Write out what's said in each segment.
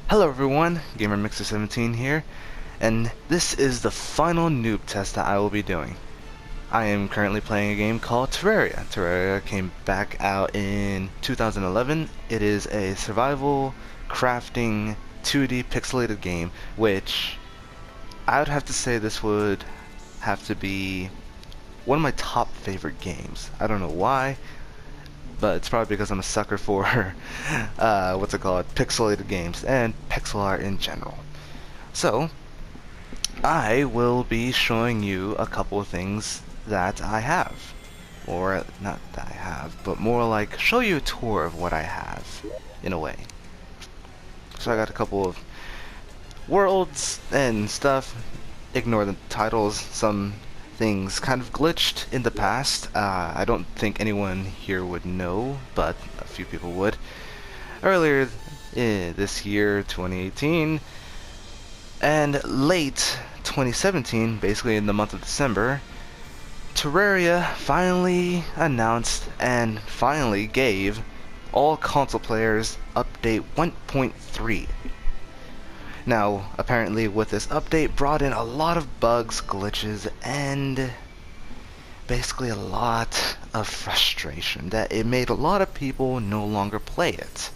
Hello everyone, GamerMixer17 here, and this is the final noob test that I will be doing. I am currently playing a game called Terraria. Terraria came back out in 2011. It is a survival, crafting, 2D pixelated game, which I would have to say this would have to be one of my top favorite games. I don't know why, but it's probably because I'm a sucker for pixelated games and pixel art in general. So I will be showing you a couple of things that I have, or not that I have, but more like show you a tour of what I have in a way. So I got a couple of worlds and stuff. Ignore the titles. Some things kind of glitched in the past. I don't think anyone here would know, but a few people would. Earlier this year, 2018, and late 2017, basically in the month of December, Terraria finally announced and finally gave all console players update 1.3. Now, apparently with this update brought in a lot of bugs, glitches, and basically a lot of frustration that it made a lot of people no longer play it.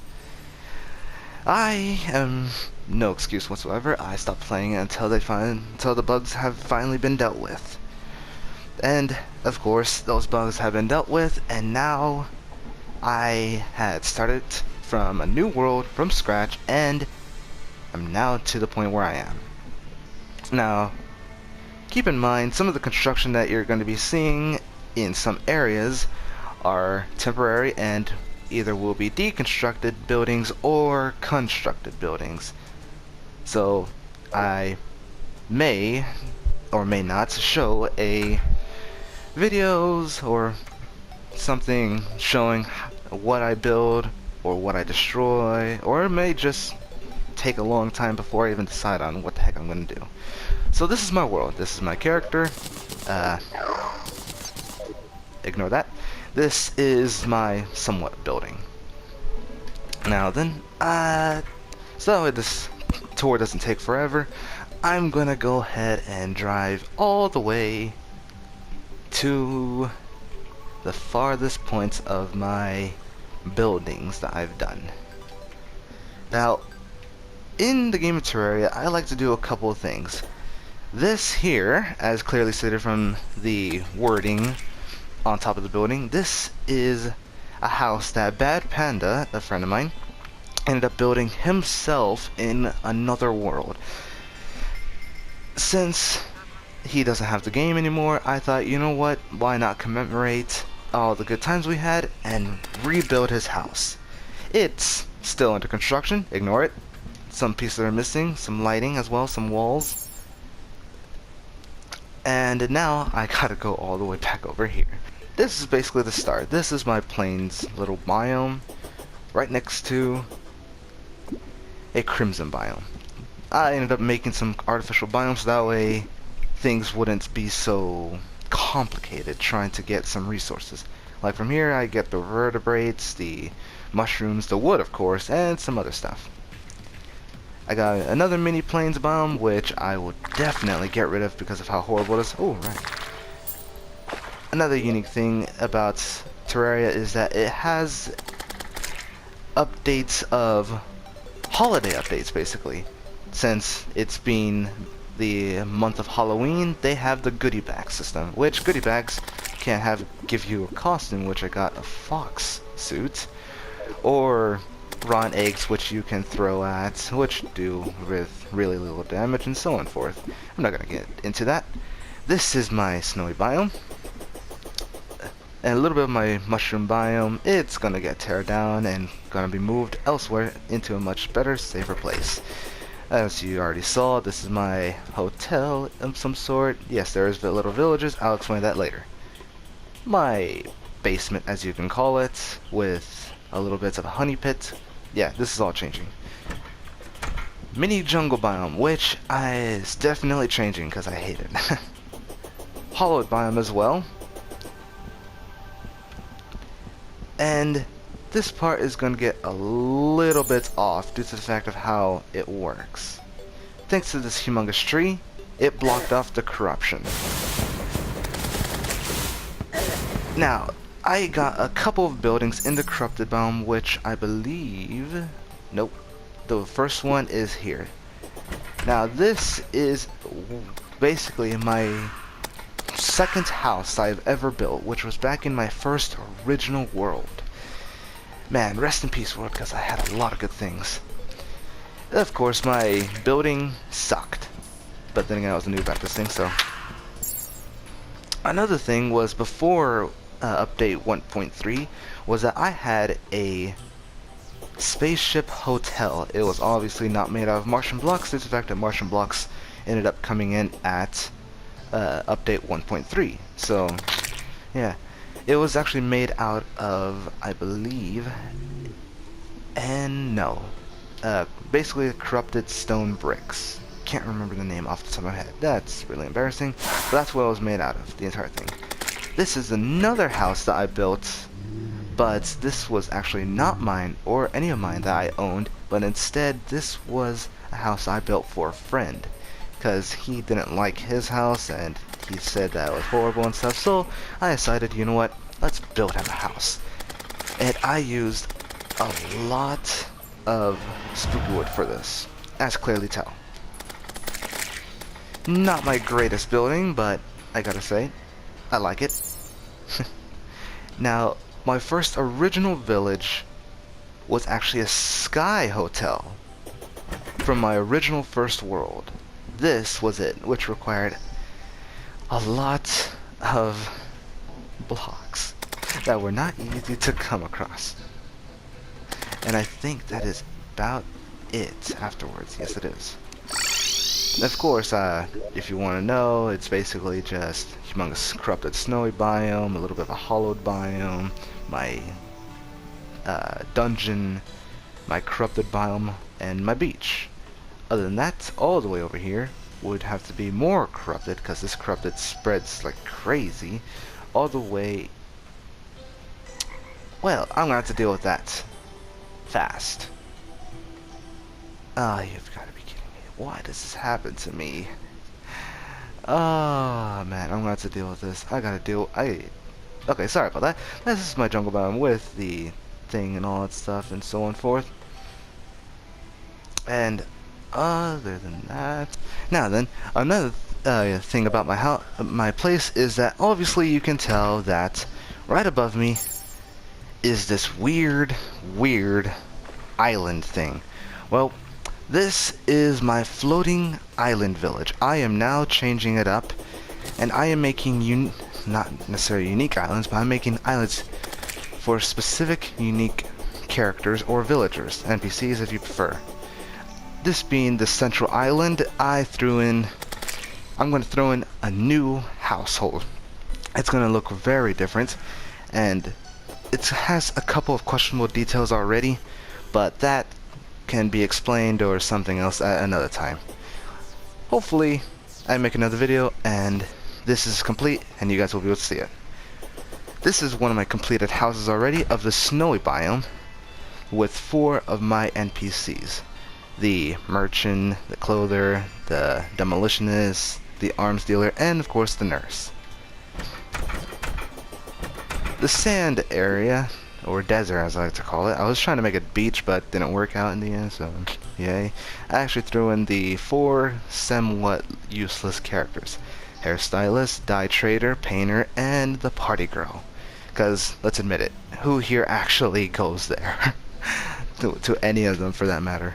I am no excuse whatsoever. I stopped playing it until the bugs have finally been dealt with. And of course, those bugs have been dealt with, and now I had started from a new world from scratch, and I'm now to the point where I am. Now, keep in mind, some of the construction that you're going to be seeing in some areas are temporary and either will be deconstructed buildings or constructed buildings. So, I may or may not show a videos or something showing what I build or what I destroy, or it may just take a long time before I even decide on what the heck I'm going to do. So this is my world. This is my character. Ignore that. This is my somewhat building. Now then, so this tour doesn't take forever. I'm going to go ahead and drive all the way to the farthest points of my buildings that I've done. Now, in the game of Terraria, I like to do a couple of things. This here, as clearly stated from the wording on top of the building, this is a house that Bad Panda, a friend of mine, ended up building himself in another world. Since he doesn't have the game anymore, I thought, you know what, why not commemorate all the good times we had and rebuild his house. It's still under construction, ignore it. Some pieces are missing, some lighting as well, some walls. And now I gotta go all the way back over here. This is basically the start. This is my plains little biome, right next to a crimson biome. I ended up making some artificial biomes so that way things wouldn't be so complicated trying to get some resources. Like from here I get the vertebrates, the mushrooms, the wood of course, and some other stuff. I got another mini plains biome, which I will definitely get rid of because of how horrible it is. Oh, right. Another unique thing about Terraria is that it has updates of holiday updates, basically. Since it's been the month of Halloween, they have the goodie bag system, which goodie bags can give you a costume, which I got a fox suit, or rotten eggs, which you can throw at, which do with really little damage, and so on forth. I'm not gonna get into that. This is my snowy biome, and a little bit of my mushroom biome. It's gonna get teared down and gonna be moved elsewhere into a much better, safer place. As you already saw, this is my hotel of some sort. Yes, there is little villages. I'll explain that later. My basement, as you can call it, with a little bit of a honey pit. Yeah, this is all changing. Mini jungle biome, which is definitely changing because I hate it. Hollowed biome as well. And this part is going to get a little bit off due to the fact of how it works. Thanks to this humongous tree, it blocked off the corruption. Now, I got a couple of buildings in the corrupted biome, which I believe... Nope. The first one is here. Now, this is basically my second house I've ever built, which was back in my first original world. Man, rest in peace world, because I had a lot of good things. Of course, my building sucked. But then again, I was a noob at this thing, so... Another thing was before update 1.3 was that I had a spaceship hotel. It was obviously not made out of Martian blocks due to the fact that Martian blocks ended up coming in at update 1.3. So, yeah. It was actually made out of, I believe, and no, basically corrupted stone bricks. Can't remember the name off the top of my head. That's really embarrassing. But that's what it was made out of, the entire thing. This is another house that I built, but this was actually not mine or any of mine that I owned, but instead this was a house I built for a friend, because he didn't like his house and he said that it was horrible and stuff, so I decided, you know what, let's build him a house. And I used a lot of spooky wood for this, as clearly tell. Not my greatest building, but I gotta say, I like it. Now, my first original village was actually a sky hotel from my original first world. This was it, which required a lot of blocks that were not easy to come across. And I think that is about it afterwards. Yes, it is. Of course, if you want to know, it's basically just humongous corrupted snowy biome, a little bit of a hollowed biome, my dungeon, my corrupted biome, and my beach. Other than that, all the way over here would have to be more corrupted, because this corrupted spreads like crazy, all the way... Well, I'm gonna have to deal with that fast. You've got to be kidding me. Why does this happen to me? Oh, man, I'm gonna have to deal with this. Okay, sorry about that. This is my jungle biome with the thing and all that stuff and so on and forth. And other than that, now then, another thing about my place is that obviously you can tell that right above me is this weird island thing. Well, this is my floating island village. I am now changing it up, and I am making not necessarily unique islands, but I'm making islands for specific unique characters or villagers, NPCs if you prefer. This being the central island, I'm going to throw in a new household. It's going to look very different, and it has a couple of questionable details already, but that can be explained or something else at another time. Hopefully, I make another video and this is complete and you guys will be able to see it. This is one of my completed houses already of the snowy biome with 4 of my NPCs. The merchant, the clother, the demolitionist, the arms dealer, and of course the nurse. The sand area, or desert as I like to call it, I was trying to make it beach but didn't work out in the end, so yay. I actually threw in the 4 somewhat useless characters: hairstylist, dye trader, painter, and the party girl. Because, let's admit it, who here actually goes there? to any of them for that matter.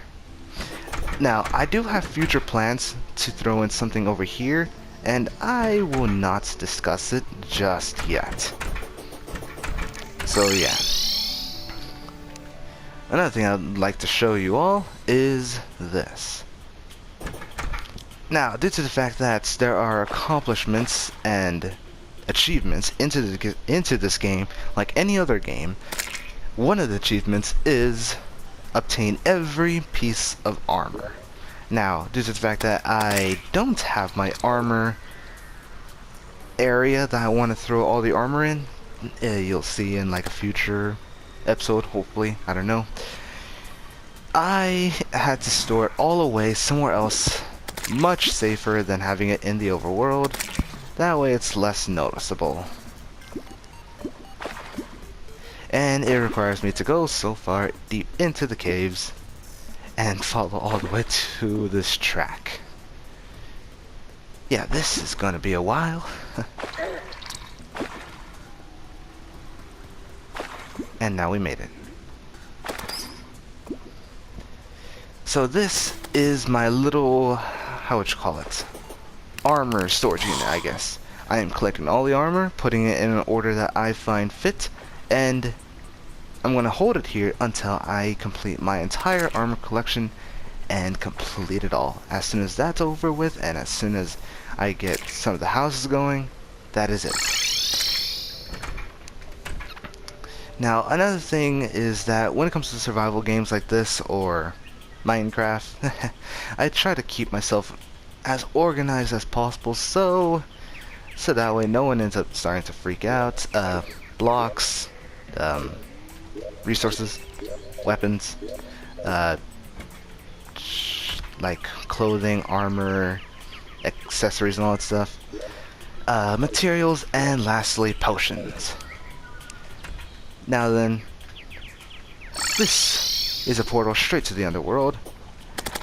Now, I do have future plans to throw in something over here, and I will not discuss it just yet. So yeah. Another thing I'd like to show you all is this. Now, due to the fact that there are accomplishments and achievements into this game, like any other game, one of the achievements is obtain every piece of armor. Now, due to the fact that I don't have my armor area that I want to throw all the armor in, you'll see in like a future episode, hopefully, I don't know. I had to store it all away somewhere else, much safer than having it in the overworld. That way it's less noticeable. And it requires me to go so far deep into the caves and follow all the way to this track. Yeah, this is gonna be a while. And now we made it. So this is my little, how would you call it? Armor storage unit, I guess. I am collecting all the armor, putting it in an order that I find fit, and I'm going to hold it here until I complete my entire armor collection and complete it all. As soon as that's over with, and as soon as I get some of the houses going, that is it. Now, another thing is that when it comes to survival games like this, or Minecraft, I try to keep myself as organized as possible, so that way no one ends up starting to freak out. Blocks, resources, weapons, like clothing, armor, accessories and all that stuff, materials, and lastly potions. Now then, this is a portal straight to the underworld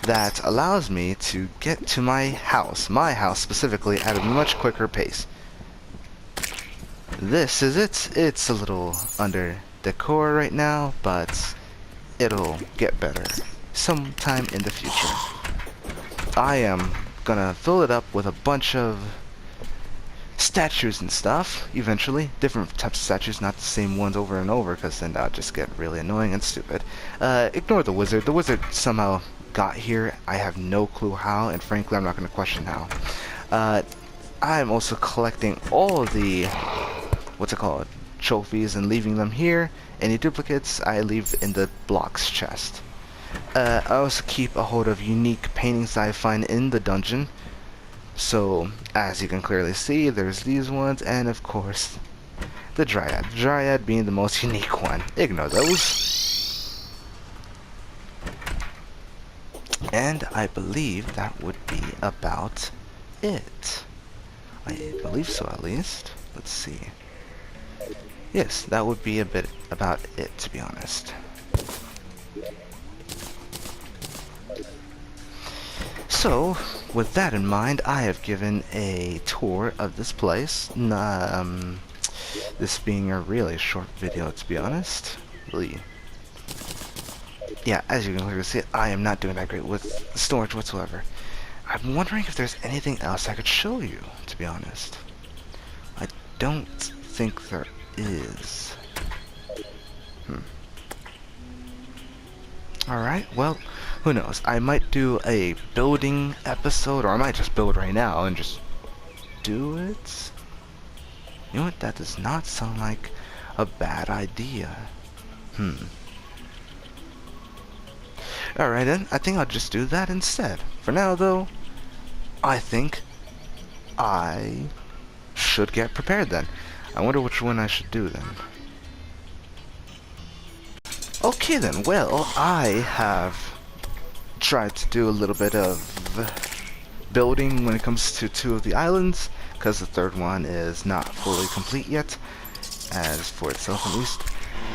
that allows me to get to my house specifically, at a much quicker pace. This is it. It's a little under decor right now, but it'll get better sometime in the future. I am gonna fill it up with a bunch of statues and stuff eventually. Different types of statues, not the same ones over and over, because then that would just get really annoying and stupid. Ignore the wizard. The wizard somehow got here. I have no clue how, and frankly I'm not going to question how. I'm also collecting all of the, what's it called, trophies, and leaving them here. Any duplicates I leave in the blocks chest. I also keep a hold of unique paintings that I find in the dungeon. So, as you can clearly see, there's these ones, and of course, the Dryad. The Dryad being the most unique one. Ignore those. And I believe that would be about it. I believe so, at least. Let's see. Yes, that would be a bit about it, to be honest. So, with that in mind, I have given a tour of this place. This being a really short video, to be honest. Really. Yeah, as you can clearly see, I am not doing that great with storage whatsoever. I'm wondering if there's anything else I could show you, to be honest. I don't think there is. Alright, well, who knows? I might do a building episode, or I might just build right now and just do it. You know what? That does not sound like a bad idea. Alright then, I think I'll just do that instead. For now though, I think I should get prepared then. I wonder which one I should do then. Okay then, well, I have tried to do a little bit of building when it comes to 2 of the islands, because the 3rd one is not fully complete yet, as for itself at least.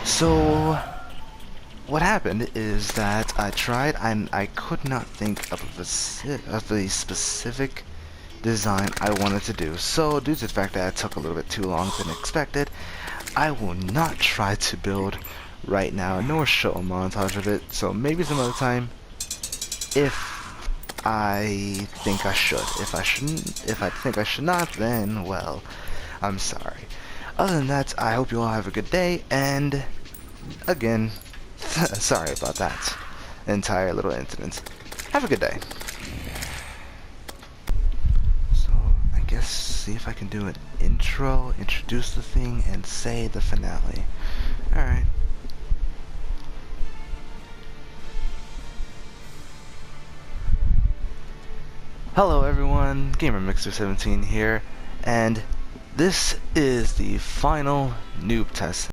So, what happened is that I tried, and I could not think of a specific design I wanted to do. So, due to the fact that it took a little bit too long than expected, I will not try to build right now, nor show a montage of it. So maybe some other time, if I think I should. If I think I should not, then well, I'm sorry. Other than that, I hope you all have a good day, and again, sorry about that entire little incident. Have a good day. So I guess see if I can do an intro, introduce the thing, and say the finale. Alright. Hello everyone, GamerMixer17 here, and this is the final Noob Test